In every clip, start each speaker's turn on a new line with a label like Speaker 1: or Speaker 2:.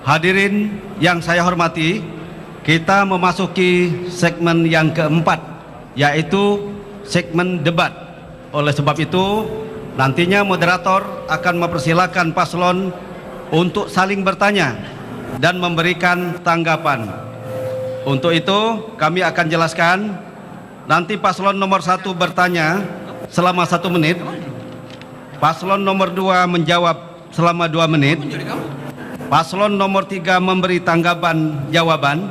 Speaker 1: Hadirin yang saya hormati, kita memasuki segmen yang keempat, yaitu segmen debat. Oleh sebab itu, nantinya moderator akan mempersilakan paslon untuk saling bertanya dan memberikan tanggapan. Untuk itu, kami akan jelaskan, nanti paslon nomor 1 bertanya selama 1 menit, paslon nomor 2 menjawab selama 2 menit, paslon nomor 3 memberi tanggapan jawaban,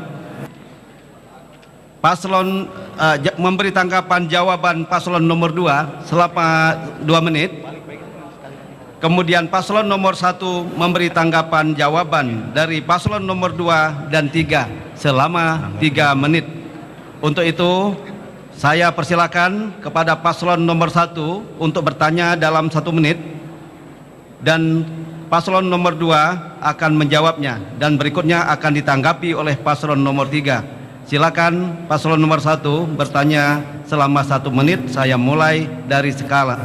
Speaker 1: paslon memberi tanggapan jawaban paslon nomor 2 selama 2 menit, kemudian paslon nomor 1 memberi tanggapan jawaban dari paslon nomor 2 dan 3 selama 3 menit. Untuk itu, saya persilakan kepada paslon nomor 1 untuk bertanya dalam 1 menit, dan paslon nomor 2 akan menjawabnya, dan berikutnya akan ditanggapi oleh paslon nomor 3. Silakan paslon nomor 1 bertanya selama 1 menit. Saya mulai dari sekarang.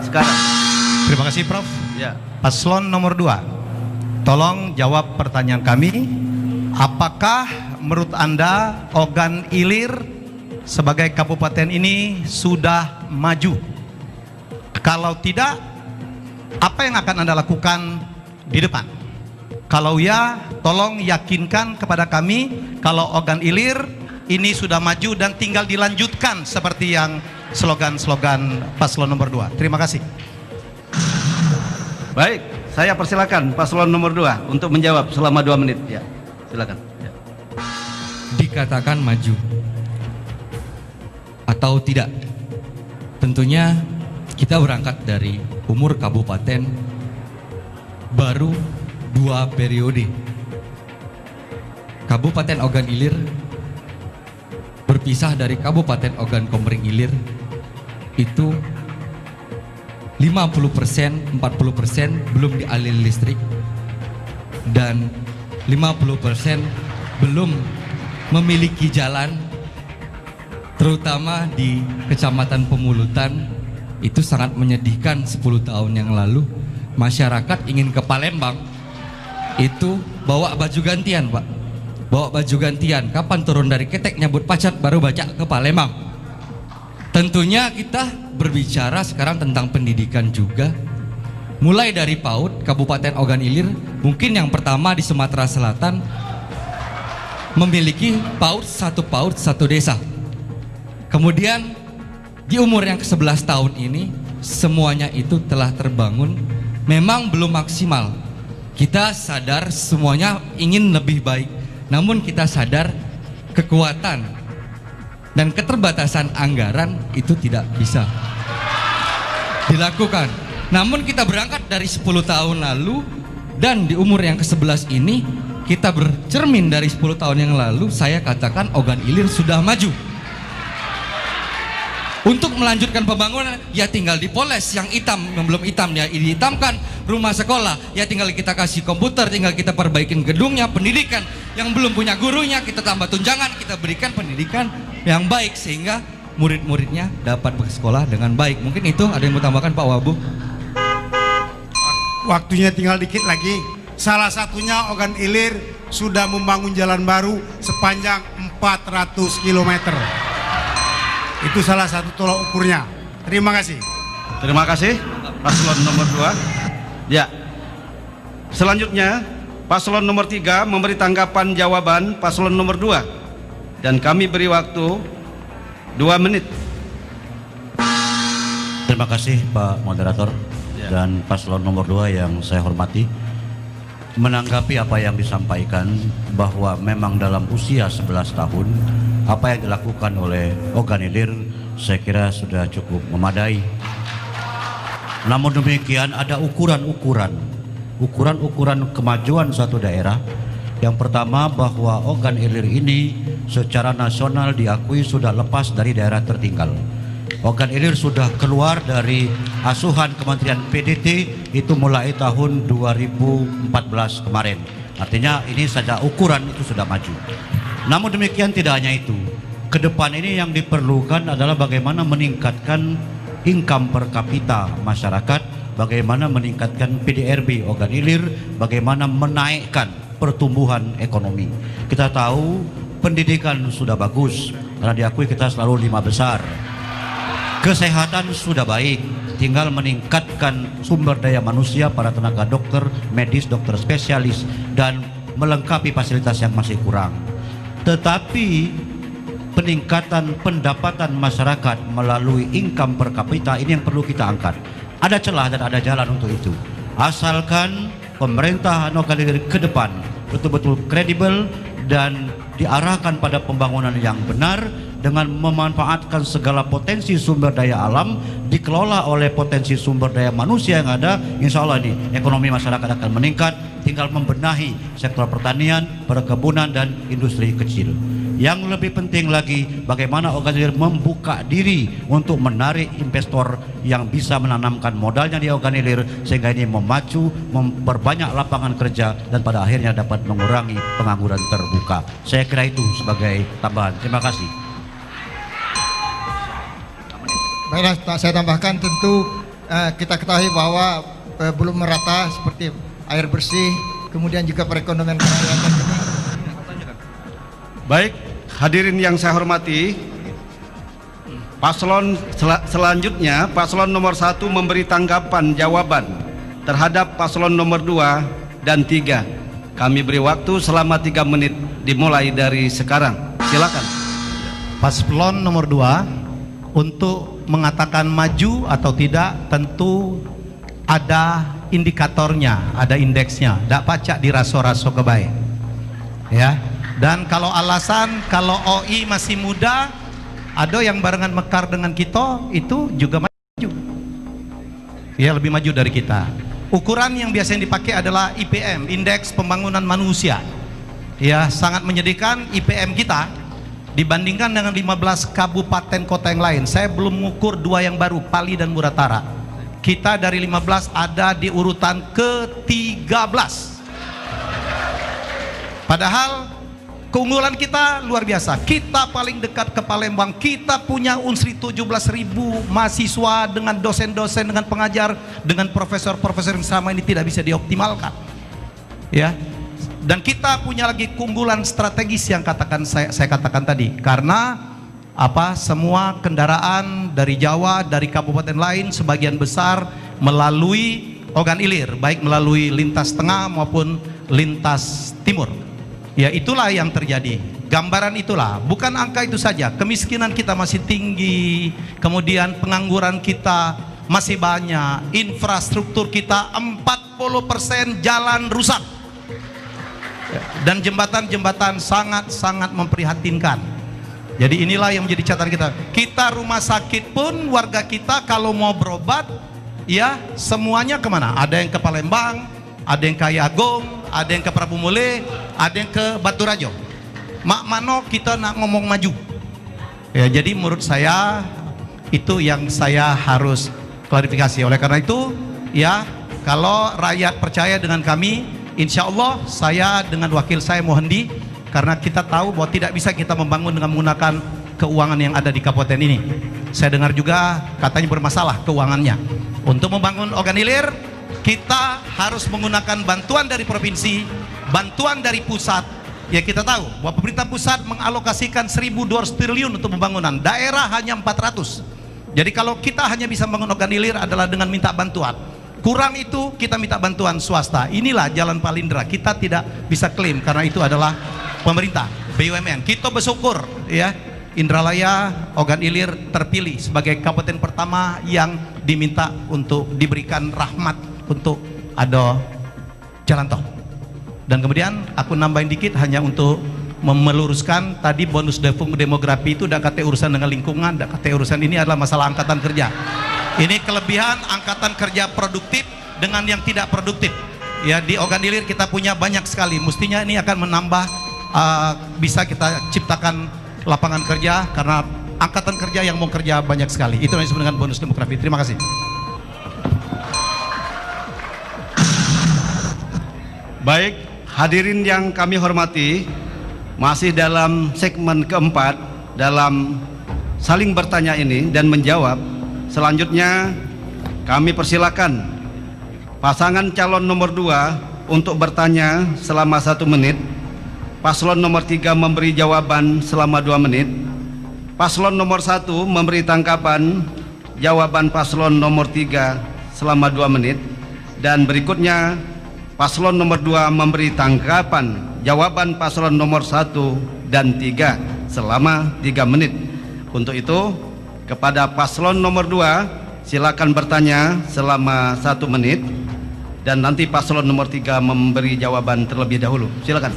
Speaker 2: Terima kasih, Prof.
Speaker 1: Ya.
Speaker 2: Paslon nomor 2, tolong jawab pertanyaan kami. Apakah menurut Anda Ogan Ilir sebagai kabupaten ini sudah maju? Kalau tidak, apa yang akan Anda lakukan di depan? Kalau ya, tolong yakinkan kepada kami kalau Ogan Ilir ini sudah maju dan tinggal dilanjutkan seperti yang slogan-slogan paslon nomor 2. Terima kasih.
Speaker 1: Baik, saya persilakan paslon nomor 2 untuk menjawab selama 2 menit. Ya, silakan. Ya.
Speaker 3: Dikatakan maju atau tidak, tentunya kita berangkat dari umur kabupaten baru 2 periode. Kabupaten Ogan Ilir berpisah dari Kabupaten Ogan Komering Ilir itu 50%, 40% belum dialiri listrik, dan 50% belum memiliki jalan, terutama di Kecamatan Pemulutan. Itu sangat menyedihkan. 10 tahun yang lalu masyarakat ingin ke Palembang itu bawa baju gantian, Pak, bawa baju gantian. Kapan turun dari Ketek nyambut pacat baru baca ke Palembang. Tentunya kita berbicara sekarang tentang pendidikan juga, mulai dari PAUD. Kabupaten Ogan Ilir mungkin yang pertama di Sumatera Selatan memiliki PAUD, satu desa. Kemudian di umur yang ke-11 tahun ini semuanya itu telah terbangun. Memang belum maksimal, kita sadar semuanya ingin lebih baik, namun kita sadar kekuatan dan keterbatasan anggaran itu tidak bisa dilakukan. Namun kita berangkat dari 10 tahun lalu, dan di umur yang ke-11 ini kita bercermin dari 10 tahun yang lalu. Saya katakan Ogan Ilir sudah maju. Untuk melanjutkan pembangunan, ya tinggal dipoles yang hitam, yang belum hitam ya dihitamkan. Rumah sekolah, ya tinggal kita kasih komputer, tinggal kita perbaikin gedungnya. Pendidikan yang belum punya gurunya, kita tambah tunjangan, kita berikan pendidikan yang baik sehingga murid-muridnya dapat bersekolah dengan baik. Mungkin itu ada yang mau tambahkan, Pak Wabu?
Speaker 4: Waktunya tinggal dikit lagi. Salah satunya Ogan Ilir sudah membangun jalan baru sepanjang 400 km. Itu salah satu tolak ukurnya. Terima kasih.
Speaker 1: Terima kasih paslon nomor 2. Ya. Selanjutnya paslon nomor 3 memberi tanggapan jawaban paslon nomor 2, dan kami beri waktu 2 menit.
Speaker 5: Terima kasih Pak Moderator.
Speaker 1: Ya.
Speaker 5: Dan paslon nomor 2 yang saya hormati, menanggapi apa yang disampaikan bahwa memang dalam usia 11 tahun apa yang dilakukan oleh Ogan Ilir saya kira sudah cukup memadai. Namun demikian ada ukuran-ukuran kemajuan suatu daerah. Yang pertama bahwa Ogan Ilir ini secara nasional diakui sudah lepas dari daerah tertinggal. Ogan Ilir sudah keluar dari asuhan Kementerian PDT itu mulai tahun 2014 kemarin. Artinya ini saja ukuran itu sudah maju. Namun demikian tidak hanya itu. Ke depan ini yang diperlukan adalah bagaimana meningkatkan income per kapita masyarakat, bagaimana meningkatkan PDRB Ogan Ilir, bagaimana menaikkan pertumbuhan ekonomi. Kita tahu pendidikan sudah bagus karena diakui kita selalu 5 besar. Kesehatan sudah baik, tinggal meningkatkan sumber daya manusia, para tenaga dokter, medis, dokter spesialis, dan melengkapi fasilitas yang masih kurang. Tetapi peningkatan pendapatan masyarakat melalui income per kapita ini yang perlu kita angkat. Ada celah dan ada jalan untuk itu. Asalkan pemerintah Ogan Ilir ke depan betul-betul kredibel dan diarahkan pada pembangunan yang benar dengan memanfaatkan segala potensi sumber daya alam, dikelola oleh potensi sumber daya manusia yang ada. Insya Allah ini ekonomi masyarakat akan meningkat, tinggal membenahi sektor pertanian, perkebunan, dan industri kecil. Yang lebih penting lagi, bagaimana Ogan Ilir membuka diri untuk menarik investor yang bisa menanamkan modalnya di Ogan Ilir, sehingga ini memacu, memperbanyak lapangan kerja, dan pada akhirnya dapat mengurangi pengangguran terbuka. Saya kira itu sebagai tambahan. Terima kasih.
Speaker 6: Baiklah, saya tambahkan tentu kita ketahui bahwa belum merata seperti air bersih, kemudian juga perekonomian kerakyatan ini.
Speaker 1: Baik, hadirin yang saya hormati, paslon selanjutnya, paslon nomor 1 memberi tanggapan jawaban terhadap paslon nomor 2 dan 3. Kami beri waktu selama 3 menit dimulai dari sekarang. Silakan.
Speaker 2: Paslon nomor 2 untuk mengatakan maju atau tidak tentu ada indikatornya, ada indeksnya. Tidak pacak di raso-raso kebaik. Ya. Dan kalau alasan kalau OI masih muda, ada yang barengan mekar dengan kita itu juga maju. Ya, lebih maju dari kita. Ukuran yang biasanya dipakai adalah IPM, Indeks Pembangunan Manusia. Ya, sangat menyedihkan IPM kita dibandingkan dengan 15 kabupaten kota yang lain. Saya belum mengukur 2 yang baru, Pali dan Muratara. Kita dari 15 ada di urutan ke-13. Padahal keunggulan kita luar biasa. Kita paling dekat ke Palembang. Kita punya Unsri 17.000 mahasiswa dengan dosen-dosen, dengan pengajar, dengan profesor-profesor yang selama ini tidak bisa dioptimalkan. Ya. Dan kita punya lagi keunggulan strategis yang saya katakan tadi. Karena apa? Semua kendaraan dari Jawa, dari kabupaten lain sebagian besar melalui Ogan Ilir, baik melalui lintas tengah maupun lintas timur. Ya, itulah yang terjadi. Gambaran itulah, bukan angka itu saja. Kemiskinan kita masih tinggi, kemudian pengangguran kita masih banyak, infrastruktur kita 40% jalan rusak. Dan jembatan-jembatan sangat-sangat memprihatinkan. Jadi inilah yang menjadi catatan kita. Kita rumah sakit pun warga kita kalau mau berobat, ya semuanya kemana? Ada yang ke Palembang, ada yang ke Ayagung, ada yang ke Prabu Mule, ada yang ke Batu Rajo. Mak mano kita nak ngomong maju. Ya, jadi menurut saya itu yang saya harus klarifikasi. Oleh karena itu, ya kalau rakyat percaya dengan kami, insya Allah saya dengan wakil saya Mohendi, karena kita tahu bahwa tidak bisa kita membangun dengan menggunakan keuangan yang ada di kabupaten ini. Saya dengar juga katanya bermasalah keuangannya. Untuk membangun Ogan Ilir, kita harus menggunakan bantuan dari provinsi, bantuan dari pusat. Ya, kita tahu bahwa pemerintah pusat mengalokasikan 1.200 triliun untuk pembangunan, daerah hanya 400. Jadi kalau kita hanya bisa membangun Ogan Ilir adalah dengan minta bantuan. Kurang itu kita minta bantuan swasta. Inilah jalan palindra. Kita tidak bisa klaim karena itu adalah pemerintah, BUMN. Kita bersyukur ya, Indralaya Ogan Ilir terpilih sebagai kabupaten pertama yang diminta untuk diberikan rahmat untuk ada jalan tol. Dan kemudian aku nambahin dikit hanya untuk meluruskan tadi bonus demografi itu dan kata urusan dengan lingkungan, dan kata urusan ini adalah masalah angkatan kerja. Ini kelebihan angkatan kerja produktif dengan yang tidak produktif. Ya, di Ogan Ilir kita punya banyak sekali. Mestinya ini akan menambah bisa kita ciptakan lapangan kerja karena angkatan kerja yang mau kerja banyak sekali. Itu yang disebut dengan bonus demografi. Terima kasih.
Speaker 1: Baik, hadirin yang kami hormati, masih dalam segmen keempat dalam saling bertanya ini dan menjawab. Selanjutnya kami persilakan pasangan calon nomor 2 untuk bertanya selama 1 menit. Paslon nomor 3 memberi jawaban selama 2 menit. Paslon nomor 1 memberi tanggapan jawaban paslon nomor 3 selama 2 menit. Dan berikutnya paslon nomor 2 memberi tanggapan jawaban paslon nomor 1 dan 3 selama 3 menit. Untuk itu, kepada paslon nomor 2 silakan bertanya selama 1 menit, dan nanti paslon nomor 3 memberi jawaban terlebih dahulu. Silakan.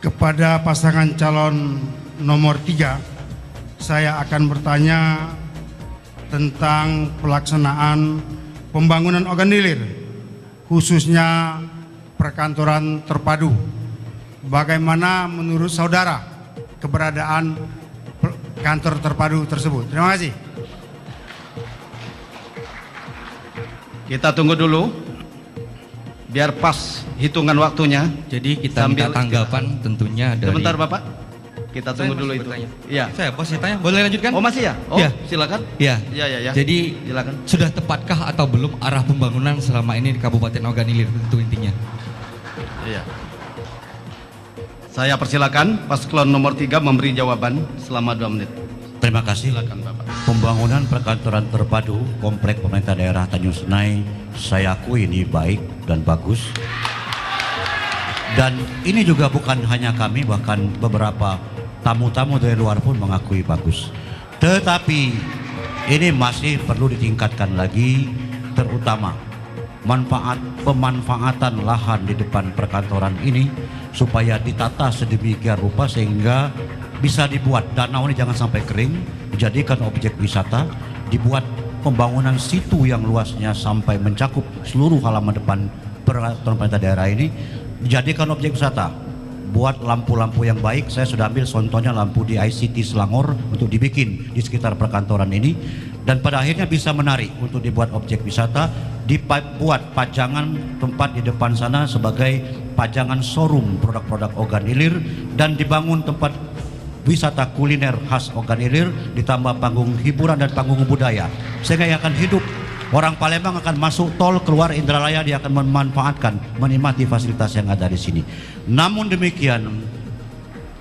Speaker 4: Kepada pasangan calon nomor 3, saya akan bertanya tentang pelaksanaan pembangunan organ hilir, khususnya perkantoran terpadu. Bagaimana menurut saudara keberadaan kantor terpadu tersebut? Terima kasih.
Speaker 1: Kita tunggu dulu biar pas hitungan waktunya.
Speaker 3: Jadi kita minta tanggapan tentunya dari...
Speaker 1: Sebentar Bapak, kita tunggu dulu itu. Iya.
Speaker 3: Saya masih tanya, boleh lanjutkan?
Speaker 1: Oh masih ya? Oh
Speaker 3: Ya.
Speaker 1: silakan.
Speaker 3: Ya.
Speaker 1: Ya.
Speaker 3: Jadi
Speaker 1: Silakan.
Speaker 3: sudah tepatkah atau belum arah pembangunan selama ini di Kabupaten Ogan Ilir, tentu intinya?
Speaker 1: Iya. Saya persilakan paslon nomor 3 memberi jawaban selama 2 menit.
Speaker 5: Terima kasih.
Speaker 1: Silakan Bapak.
Speaker 5: Pembangunan perkantoran terpadu Komplek Pemerintah Daerah Tanjung Senai, saya akui ini baik dan bagus. Dan ini juga bukan hanya kami, bahkan beberapa tamu-tamu dari luar pun mengakui bagus. Tetapi ini masih perlu ditingkatkan lagi, terutama pemanfaatan lahan di depan perkantoran ini supaya ditata sedemikian rupa sehingga bisa dibuat danau ini jangan sampai kering, dijadikan objek wisata, dibuat pembangunan situ yang luasnya sampai mencakup seluruh halaman depan perkantoran pemerintah daerah ini, dijadikan objek wisata. Buat lampu-lampu yang baik, saya sudah ambil contohnya lampu di ICT Selangor untuk dibikin di sekitar perkantoran ini, dan pada akhirnya bisa menarik untuk dibuat objek wisata, dibuat pajangan tempat di depan sana sebagai pajangan showroom produk-produk Ogan Ilir, dan dibangun tempat wisata kuliner khas Ogan Ilir, ditambah panggung hiburan dan panggung budaya, sehingga yang akan hidup. Orang Palembang akan masuk tol, keluar Indralaya, dia akan memanfaatkan, menikmati fasilitas yang ada di sini. Namun demikian,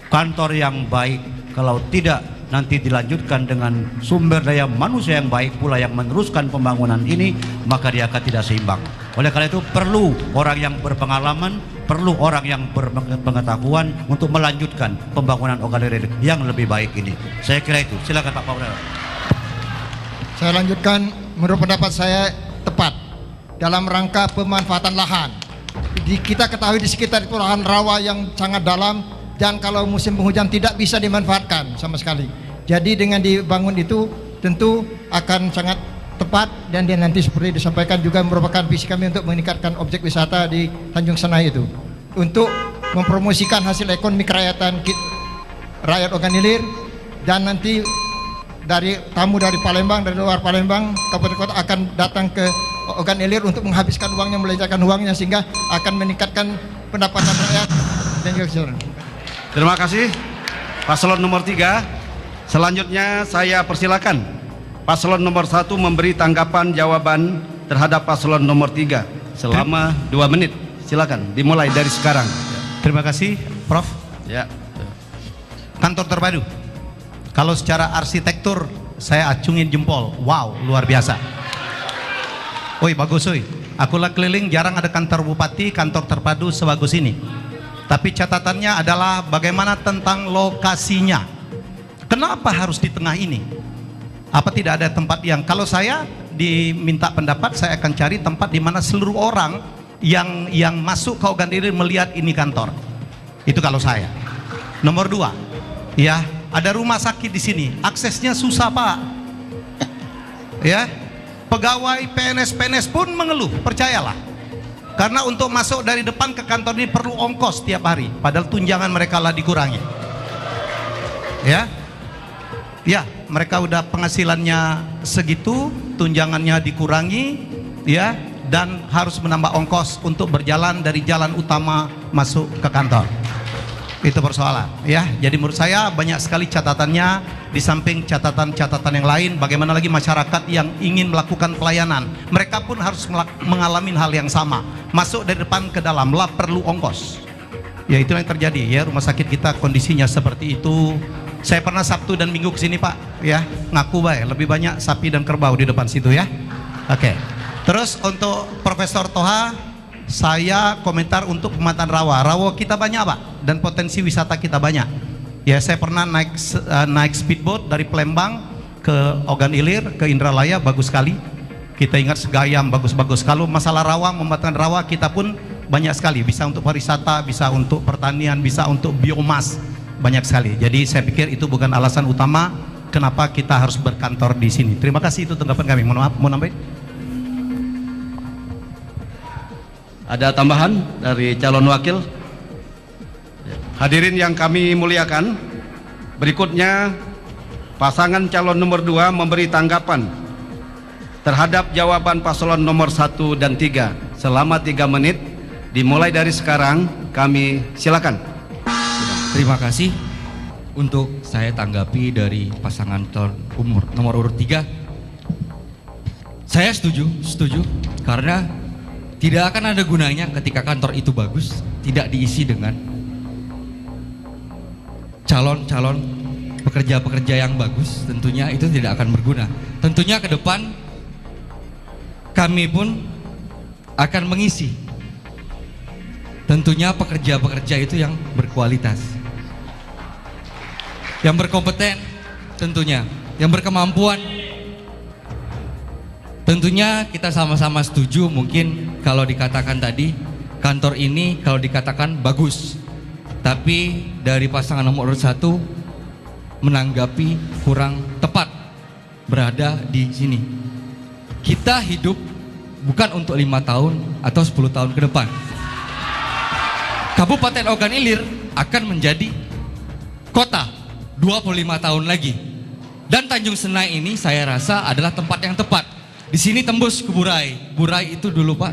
Speaker 5: kantor yang baik kalau tidak nanti dilanjutkan dengan sumber daya manusia yang baik pula yang meneruskan pembangunan ini, maka dia akan tidak seimbang. Oleh karena itu perlu orang yang berpengalaman, perlu orang yang berpengetahuan untuk melanjutkan pembangunan Ogan Ilir yang lebih baik ini. Saya kira itu. Silakan Pak Paul.
Speaker 6: Saya lanjutkan, menurut pendapat saya tepat dalam rangka pemanfaatan lahan. Kita ketahui di sekitar itu lahan rawa yang sangat dalam, dan kalau musim penghujan tidak bisa dimanfaatkan sama sekali. Jadi dengan dibangun itu tentu akan sangat tepat, dan dia nanti seperti disampaikan juga merupakan visi kami untuk meningkatkan objek wisata di Tanjung Senai itu, untuk mempromosikan hasil ekonomi kerakyatan rakyat Ogan Ilir, dan nanti dari tamu dari Palembang, dari luar Palembang, kabupaten kota akan datang ke Ogan Ilir untuk menghabiskan uangnya, belanjakan uangnya, sehingga akan meningkatkan pendapatan rakyat dan juga kesejahteraan.
Speaker 1: Terima kasih paslon nomor 3. Selanjutnya saya persilakan paslon nomor 1 memberi tanggapan jawaban terhadap paslon nomor 3 selama 2 menit. Silakan dimulai dari sekarang.
Speaker 2: Terima kasih Prof.
Speaker 1: Ya.
Speaker 2: Kantor terpadu, kalau secara arsitektur saya acungin jempol, wow, luar biasa. Oi, bagus oi. Aku lah keliling, jarang ada kantor bupati, kantor terpadu sebagus ini. Tapi catatannya adalah bagaimana tentang lokasinya. Kenapa harus di tengah ini? Apa tidak ada tempat yang, kalau saya diminta pendapat, saya akan cari tempat di mana seluruh orang yang masuk ke Ogan Ilir melihat ini kantor. Itu kalau saya. Nomor 2, ya, ada rumah sakit di sini, aksesnya susah Pak. Ya, pegawai PNS pun mengeluh, percayalah. Karena untuk masuk dari depan ke kantor ini perlu ongkos tiap hari, padahal tunjangan mereka lah dikurangi. Ya, mereka udah penghasilannya segitu, tunjangannya dikurangi, ya, dan harus menambah ongkos untuk berjalan dari jalan utama masuk ke kantor. Itu persoalan, ya. Jadi menurut saya banyak sekali catatannya di samping catatan-catatan yang lain, bagaimana lagi masyarakat yang ingin melakukan pelayanan, mereka pun harus mengalami hal yang sama. Masuk dari depan ke dalam lah perlu ongkos. Ya itu yang terjadi ya, rumah sakit kita kondisinya seperti itu. Saya pernah Sabtu dan Minggu kesini Pak, ya ngaku baik, lebih banyak sapi dan kerbau di depan situ ya. Oke. Terus untuk Profesor Toha, saya komentar untuk Pematang Rawa. Rawa kita banyak Pak, dan potensi wisata kita banyak. Ya saya pernah naik speedboat dari Palembang ke Ogan Ilir, ke Indralaya, bagus sekali. Kita ingat Segayam, bagus-bagus. Kalau masalah rawa, Pematang Rawa kita pun banyak sekali. Bisa untuk pariwisata, bisa untuk pertanian, bisa untuk biomas, banyak sekali. Jadi saya pikir itu bukan alasan utama kenapa kita harus berkantor di sini. Terima kasih, itu tanggapan kami. Mohon maaf, mau nambahin?
Speaker 1: Ada tambahan dari calon wakil? Hadirin yang kami muliakan, berikutnya pasangan calon nomor 2 memberi tanggapan terhadap jawaban paslon nomor 1 dan 3 selama 3 menit. Dimulai dari sekarang, kami silakan.
Speaker 3: Terima kasih. Untuk saya tanggapi dari pasangan nomor urut 3, saya setuju karena tidak akan ada gunanya ketika kantor itu bagus tidak diisi dengan calon-calon pekerja-pekerja yang bagus. Tentunya itu tidak akan berguna. Tentunya ke depan kami pun akan mengisi tentunya pekerja-pekerja itu yang berkualitas, yang berkompeten, tentunya yang berkemampuan. Tentunya kita sama-sama setuju. Mungkin kalau dikatakan tadi kantor ini kalau dikatakan bagus, tapi dari pasangan nomor urut 1 menanggapi kurang tepat berada di sini. Kita hidup bukan untuk 5 tahun atau 10 tahun ke depan. Kabupaten Ogan Ilir akan menjadi kota 25 tahun lagi. Dan Tanjung Senai ini saya rasa adalah tempat yang tepat. Di sini tembus ke Burai. Burai itu dulu Pak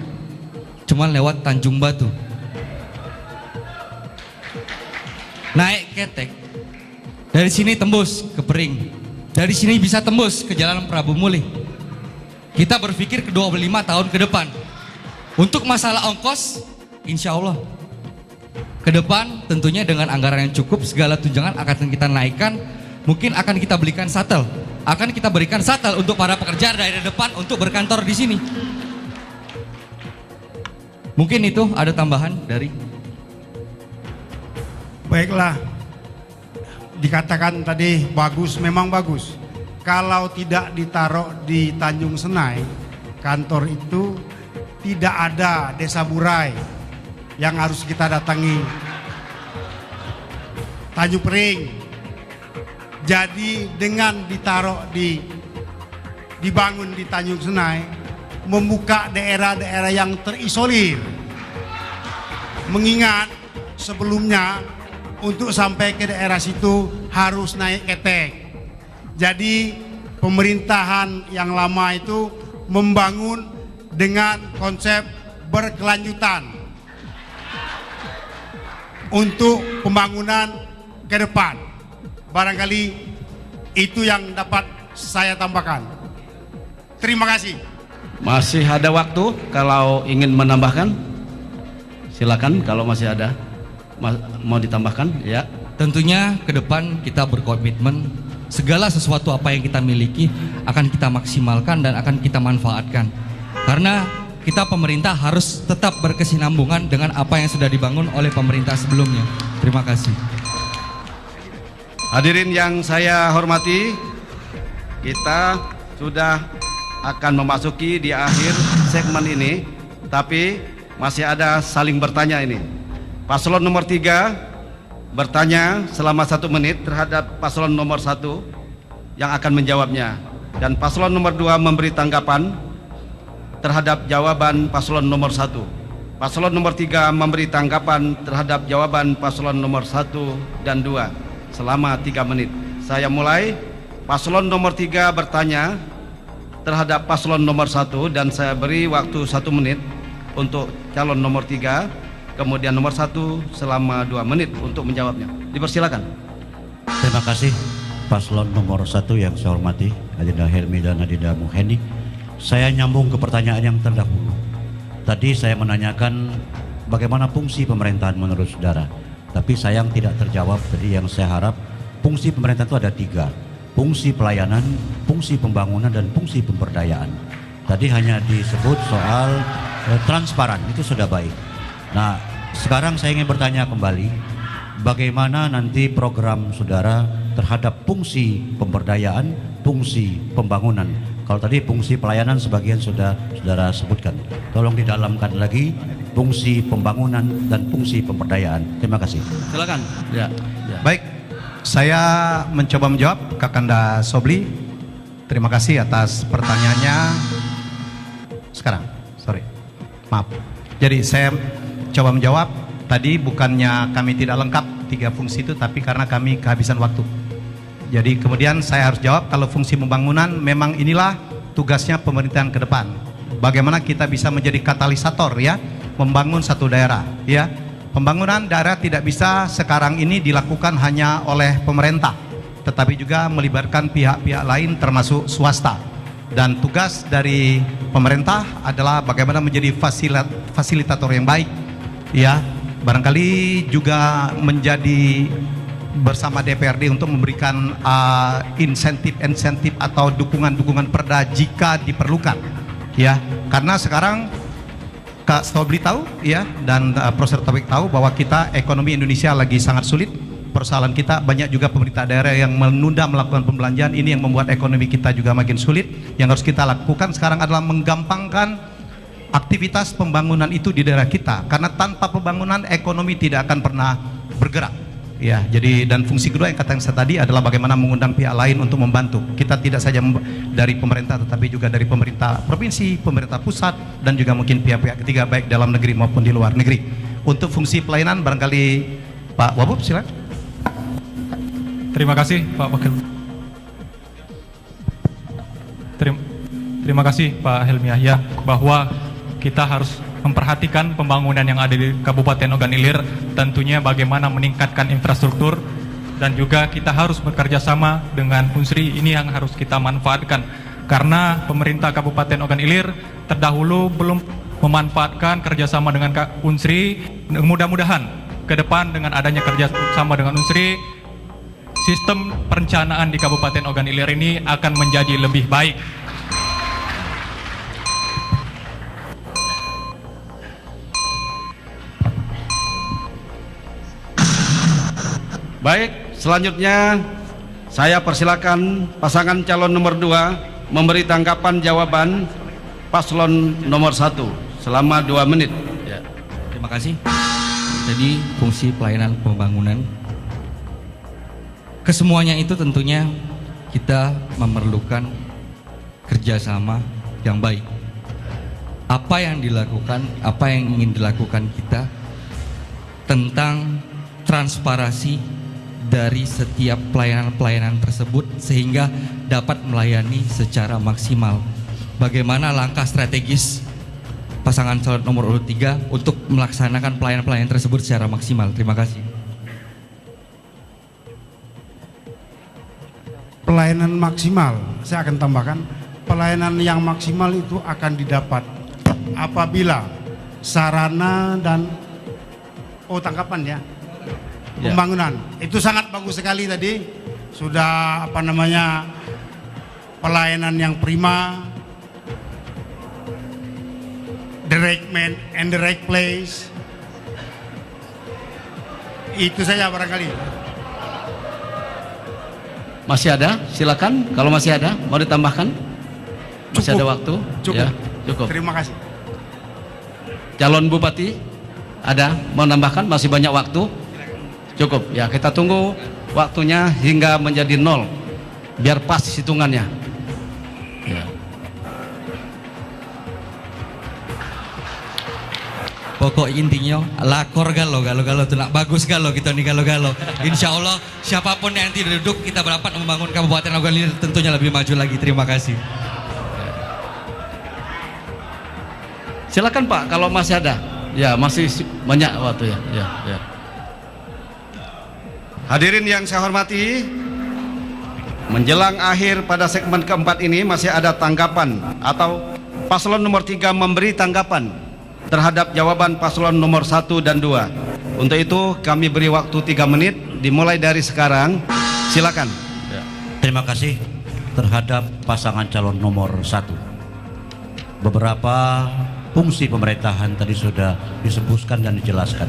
Speaker 3: cuman lewat Tanjung Batu. Naik Ketek. Dari sini tembus ke Pering. Dari sini bisa tembus ke Jalan Prabu Mulih. Kita berpikir ke 25 tahun ke depan. Untuk masalah ongkos, insya Allah ke depan tentunya dengan anggaran yang cukup, segala tunjangan akan kita naikkan. Mungkin akan kita belikan shuttle, akan kita berikan shuttle untuk para pekerja dari depan untuk berkantor di sini. Mungkin itu ada tambahan dari.
Speaker 4: Baiklah, dikatakan tadi bagus, memang bagus. Kalau tidak ditaruh di Tanjung Senai, kantor itu tidak ada Desa Burai yang harus kita datangi, Tanjung Pring. Jadi dengan ditaruh dibangun di Tanjung Senai, membuka daerah-daerah yang terisolir. Mengingat sebelumnya untuk sampai ke daerah situ harus naik Ketek. Jadi pemerintahan yang lama itu membangun dengan konsep berkelanjutan untuk pembangunan ke depan. Barangkali itu yang dapat saya tambahkan. Terima kasih.
Speaker 1: Masih ada waktu kalau ingin menambahkan, silakan. Kalau masih ada mau ditambahkan, ya.
Speaker 3: Tentunya ke depan kita berkomitmen segala sesuatu apa yang kita miliki akan kita maksimalkan dan akan kita manfaatkan. Karena kita pemerintah harus tetap berkesinambungan dengan apa yang sudah dibangun oleh pemerintah sebelumnya. Terima kasih.
Speaker 1: Hadirin yang saya hormati, kita sudah akan memasuki di akhir segmen ini, tapi masih ada saling bertanya ini. Paslon nomor 3 bertanya selama 1 menit terhadap paslon nomor 1 yang akan menjawabnya, dan paslon nomor 2 memberi tanggapan terhadap jawaban paslon nomor 1. Paslon nomor 3 memberi tanggapan terhadap jawaban paslon nomor 1 dan 2 selama 3 menit. Saya mulai. Paslon nomor 3 bertanya terhadap paslon nomor 1 dan saya beri waktu 1 menit untuk calon nomor 3, kemudian nomor 1 selama 2 menit untuk menjawabnya. Dipersilakan.
Speaker 5: Terima kasih. paslon nomor 1 yang saya hormati, Adinda Helmi dan Adinda Muheni. Saya nyambung ke pertanyaan yang terdahulu. Tadi saya menanyakan bagaimana fungsi pemerintahan menurut saudara. Tapi sayang tidak terjawab. Jadi yang saya harap, fungsi pemerintahan itu ada 3. Fungsi pelayanan, fungsi pembangunan, dan fungsi pemberdayaan. Tadi hanya disebut soal transparan, itu sudah baik. Nah, sekarang saya ingin bertanya kembali, bagaimana nanti program saudara terhadap fungsi pemberdayaan, fungsi pembangunan? Kalau tadi fungsi pelayanan sebagian sudah saudara sebutkan. Tolong didalamkan lagi fungsi pembangunan dan fungsi pemberdayaan. Terima kasih.
Speaker 1: Silakan. Ya.
Speaker 2: Baik, saya mencoba menjawab Kakanda Sobli. Terima kasih atas pertanyaannya. Sekarang, sorry, maaf. Jadi saya coba menjawab. Tadi bukannya kami tidak lengkap 3 fungsi itu, tapi karena kami kehabisan waktu. Jadi kemudian saya harus jawab, kalau fungsi pembangunan memang inilah tugasnya pemerintahan ke depan. Bagaimana kita bisa menjadi katalisator ya, membangun satu daerah ya. Pembangunan daerah tidak bisa sekarang ini dilakukan hanya oleh pemerintah, tetapi juga melibatkan pihak-pihak lain termasuk swasta. Dan tugas dari pemerintah adalah bagaimana menjadi fasilitator yang baik ya. Barangkali juga menjadi bersama DPRD untuk memberikan insentif-insentif atau dukungan-dukungan perda jika diperlukan ya. Karena sekarang Kak Sobli tahu ya, dan Profesor Taufik tahu bahwa kita ekonomi Indonesia lagi sangat sulit. Persoalan kita banyak juga pemerintah daerah yang menunda melakukan pembelanjaan, ini yang membuat ekonomi kita juga makin sulit. Yang harus kita lakukan sekarang adalah menggampangkan aktivitas pembangunan itu di daerah kita, karena tanpa pembangunan ekonomi tidak akan pernah bergerak ya. Jadi dan fungsi kedua yang kata saya tadi adalah bagaimana mengundang pihak lain untuk membantu kita, tidak saja dari pemerintah tetapi juga dari pemerintah provinsi, pemerintah pusat, dan juga mungkin pihak-pihak ketiga baik dalam negeri maupun di luar negeri. Untuk fungsi pelayanan barangkali Pak Wabub silakan.
Speaker 7: Terima kasih Pak Wakil. Terima kasih Pak Helmi Yahya, bahwa kita harus memperhatikan pembangunan yang ada di Kabupaten Ogan Ilir, tentunya bagaimana meningkatkan infrastruktur, dan juga kita harus bekerja sama dengan Unsri. Ini yang harus kita manfaatkan, karena pemerintah Kabupaten Ogan Ilir terdahulu belum memanfaatkan kerjasama dengan Unsri. Mudah-mudahan ke depan dengan adanya kerjasama dengan Unsri, sistem perencanaan di Kabupaten Ogan Ilir ini akan menjadi lebih baik.
Speaker 1: Baik, selanjutnya saya persilakan pasangan calon nomor 2 memberi tanggapan jawaban paslon nomor 1 selama 2 menit.
Speaker 3: Ya. Terima kasih. Jadi fungsi pelayanan pembangunan, kesemuanya itu tentunya kita memerlukan kerjasama yang baik. Apa yang dilakukan, apa yang ingin dilakukan kita tentang transparansi dari setiap pelayanan-pelayanan tersebut sehingga dapat melayani secara maksimal. Bagaimana langkah strategis pasangan calon nomor urut 3 untuk melaksanakan pelayanan-pelayanan tersebut secara maksimal. Terima kasih.
Speaker 4: Pelayanan maksimal, saya akan tambahkan, pelayanan yang maksimal itu akan didapat apabila sarana dan tangkapan ya, pembangunan itu sangat bagus sekali tadi, sudah pelayanan yang prima, the right man and the right place, itu saja barangkali.
Speaker 1: Masih ada? Silakan. Kalau masih ada, mau ditambahkan? Masih
Speaker 4: Cukup.
Speaker 1: ada waktu?
Speaker 4: Cukup.
Speaker 1: Ya, cukup.
Speaker 4: Terima kasih.
Speaker 1: Calon Bupati ada mau menambahkan? Masih banyak waktu? Cukup. Ya, kita tunggu waktunya hingga menjadi 0 biar pas hitungannya. Ya.
Speaker 3: Pokok intinya lakor galo tuh nak bagus galo kita nih galo. Insya Allah siapapun yang nanti duduk kita dapat membangun Kabupaten Ogan Ilir tentunya lebih maju lagi. Terima kasih.
Speaker 1: Silakan Pak, kalau masih ada. Ya, masih banyak waktu ya. Ya. Hadirin yang saya hormati, Menjelang akhir pada segmen keempat ini masih ada tanggapan atau paslon nomor 3 memberi tanggapan terhadap jawaban paslon nomor 1 dan 2. Untuk itu kami beri waktu 3 menit dimulai dari sekarang. Silakan.
Speaker 5: Terima kasih terhadap pasangan calon nomor 1. Beberapa fungsi pemerintahan tadi sudah disebutkan dan dijelaskan.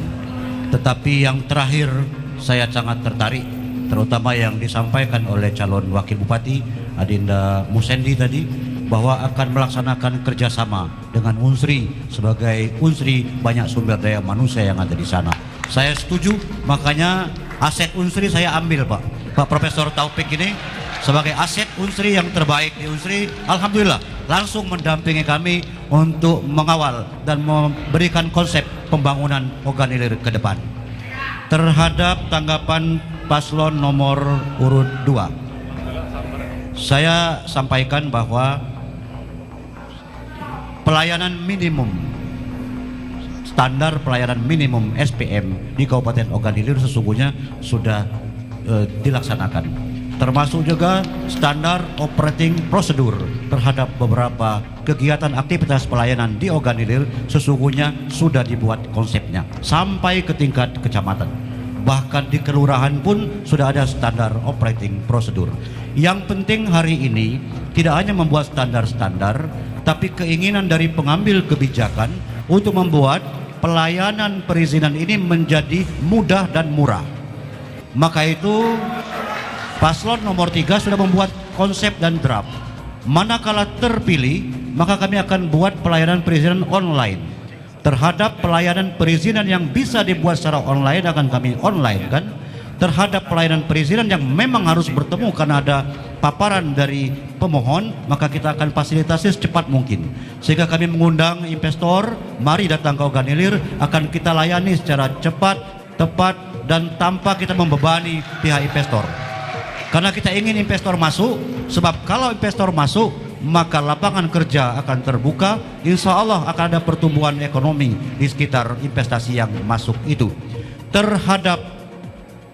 Speaker 5: Tetapi yang terakhir saya sangat tertarik, terutama yang disampaikan oleh calon wakil bupati Adinda Musendi tadi, bahwa akan melaksanakan kerjasama dengan Unsri sebagai Unsri banyak sumber daya manusia yang ada di sana. Saya setuju, makanya aset Unsri saya ambil Pak Profesor Taufik ini sebagai aset Unsri yang terbaik di Unsri. Alhamdulillah langsung mendampingi kami untuk mengawal dan memberikan konsep pembangunan Ogan Ilir ke depan. Terhadap tanggapan paslon nomor urut 2, saya sampaikan bahwa pelayanan minimum, standar pelayanan minimum SPM di Kabupaten Ogan Ilir sesungguhnya sudah dilaksanakan, termasuk juga standar operating prosedur terhadap beberapa kegiatan aktivitas pelayanan di Ogan Ilir sesungguhnya sudah dibuat konsepnya sampai ke tingkat kecamatan. Bahkan di kelurahan pun sudah ada standar operating prosedur. Yang penting hari ini tidak hanya membuat standar-standar, tapi keinginan dari pengambil kebijakan untuk membuat pelayanan perizinan ini menjadi mudah dan murah. Maka itu paslon nomor 3 sudah membuat konsep dan draft. Manakala terpilih, maka kami akan buat pelayanan perizinan online. Terhadap pelayanan perizinan yang bisa dibuat secara online akan kami online kan. Terhadap pelayanan perizinan yang memang harus bertemu karena ada paparan dari pemohon, maka kita akan fasilitasi secepat mungkin. Sehingga kami mengundang investor, mari datang ke Ogan Ilir, akan kita layani secara cepat, tepat, dan tanpa kita membebani pihak investor. Karena kita ingin investor masuk, sebab kalau investor masuk, maka lapangan kerja akan terbuka, insya Allah akan ada pertumbuhan ekonomi di sekitar investasi yang masuk itu. Terhadap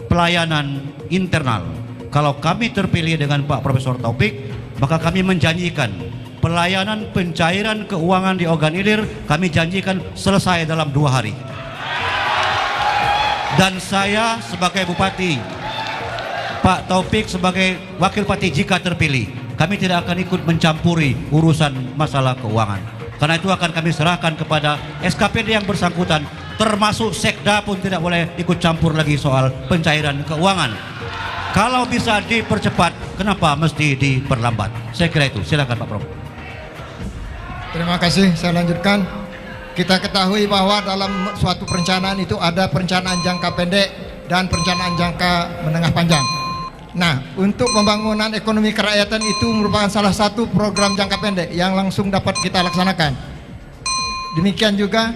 Speaker 5: pelayanan internal, kalau kami terpilih dengan Pak Profesor Taufik, maka kami menjanjikan pelayanan pencairan keuangan di Ogan Ilir kami janjikan selesai dalam 2 hari. Dan saya sebagai bupati, Pak Taufik sebagai wakil bupati jika terpilih, kami tidak akan ikut mencampuri urusan masalah keuangan. Karena itu akan kami serahkan kepada SKPD yang bersangkutan, termasuk Sekda pun tidak boleh ikut campur lagi soal pencairan keuangan. Kalau bisa dipercepat, kenapa mesti diperlambat? Saya kira itu. Silakan Pak Prof.
Speaker 6: Terima kasih, saya lanjutkan. Kita ketahui bahwa dalam suatu perencanaan itu ada perencanaan jangka pendek dan perencanaan jangka menengah panjang. Nah, untuk pembangunan ekonomi kerakyatan itu merupakan salah satu program jangka pendek yang langsung dapat kita laksanakan. Demikian juga